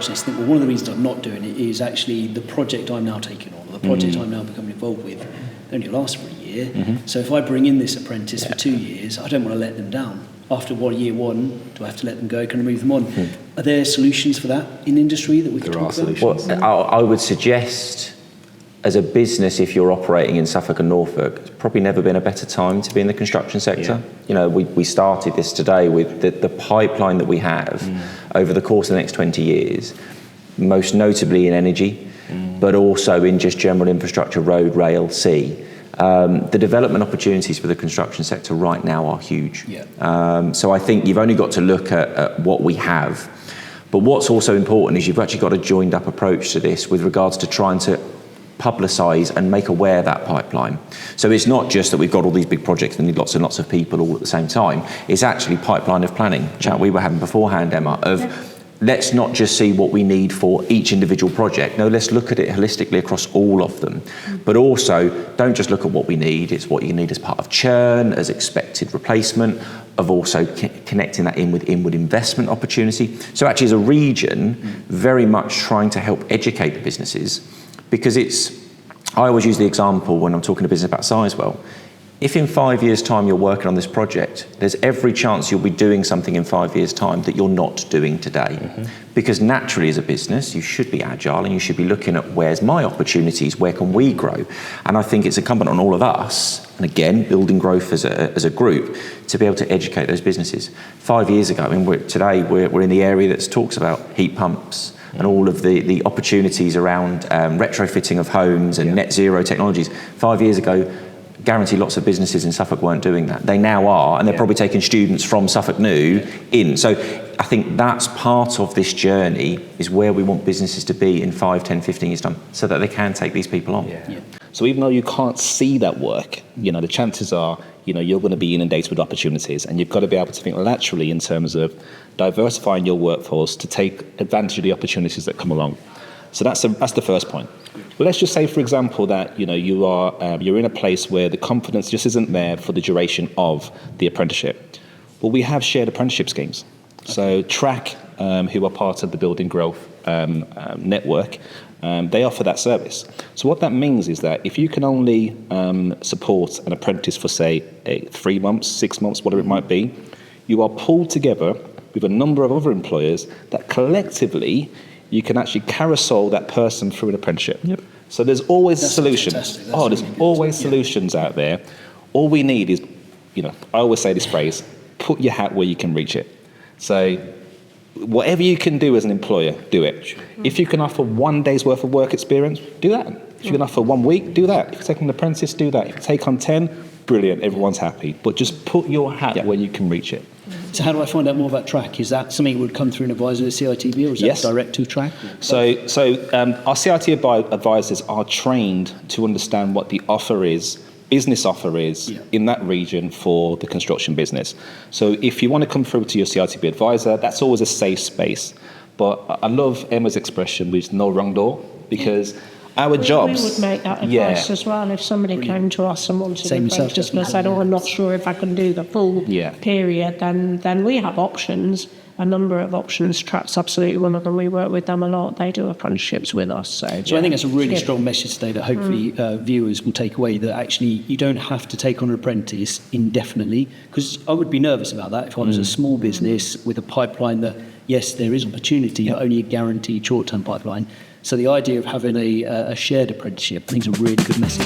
watch this, think, well, one of the reasons I'm not doing it is actually the project I'm now taking on, or the project I'm now becoming involved with, only lasts for a year. So if I bring in this apprentice for 2 years, I don't want to let them down. After year one, do I have to let them go? Can I move them on? Are there solutions for that in industry that we can talk about? Well, I would suggest, as a business, if you're operating in Suffolk and Norfolk, it's probably never been a better time to be in the construction sector. You know, we started this today with the pipeline that we have over the course of the next 20 years, most notably in energy, but also in just general infrastructure, road, rail, sea. The development opportunities for the construction sector right now are huge. So I think you've only got to look at what we have. But what's also important is you've actually got a joined up approach to this with regards to trying to publicise and make aware that pipeline. So it's not just that we've got all these big projects and need lots and lots of people all at the same time. It's actually pipeline of planning. Chat we were having beforehand, Emma, of let's not just see what we need for each individual project. No, let's look at it holistically across all of them. But also, don't just look at what we need. It's what you need as part of churn, as expected replacement, of also connecting that in with inward investment opportunity. So actually, as a region, very much trying to help educate the businesses, because I always use the example when I'm talking to business about Sizewell. If in 5 years' time you're working on this project, there's every chance you'll be doing something in 5 years' time that you're not doing today. Because naturally as a business, you should be agile and you should be looking at where's my opportunities, where can we grow? And I think it's incumbent on all of us, and again, building growth as a group, to be able to educate those businesses. 5 years ago, I mean, today we're in the area that talks about heat pumps and all of the opportunities around retrofitting of homes and NetZero technologies. 5 years ago, guarantee lots of businesses in Suffolk weren't doing that. They now are, and they're probably taking students from Suffolk New in. So I think that's part of this journey, is where we want businesses to be in 5, 10, 15 years' time, so that they can take these people on. So even though you can't see that work, you know, the chances are, you know, you're going to be inundated with opportunities, and you've got to be able to think laterally in terms of diversifying your workforce to take advantage of the opportunities that come along. So that's the first point. But let's just say, for example, that you're in a place where the confidence just isn't there for the duration of the apprenticeship. Well, we have shared apprenticeship schemes. So Track, who are part of the Building Growth network, they offer that service. So what that means is that if you can only support an apprentice for, say, 3 months, 6 months, whatever it might be, you are pulled together with a number of other employers that collectively you can actually carousel that person through an apprenticeship. So there's always solutions. There's always solutions out there. All we need is, you know, I always say this phrase, put your hat where you can reach it. So whatever you can do as an employer, do it. If you can offer 1 day's worth of work experience, do that. If you can offer 1 week, do that. If you take an apprentice, do that. If you take on 10, brilliant, everyone's happy. But just put your hat where you can reach it. So how do I find out more about Track? Is that something that would come through an advisor at CITB, or is that direct to Track? So our CITB advisors are trained to understand what the offer is, business offer is in that region for the construction business. So if you want to come through to your CITB advisor, that's always a safe space. But I love Emma's expression, which is no wrong door, because our jobs... We would make that advice as well. If somebody came to us and wanted an apprentice and said, I'm not sure if I can do the full period, then we have options, a number of options. Track's absolutely one of them. We work with them a lot. They do apprenticeships with us. So I think that's a really strong message today that hopefully viewers will take away, that actually you don't have to take on an apprentice indefinitely, because I would be nervous about that if I was a small business with a pipeline that, yes, there is opportunity, but only a guaranteed short-term pipeline. So the idea of having a shared apprenticeship, I think, is a really good message.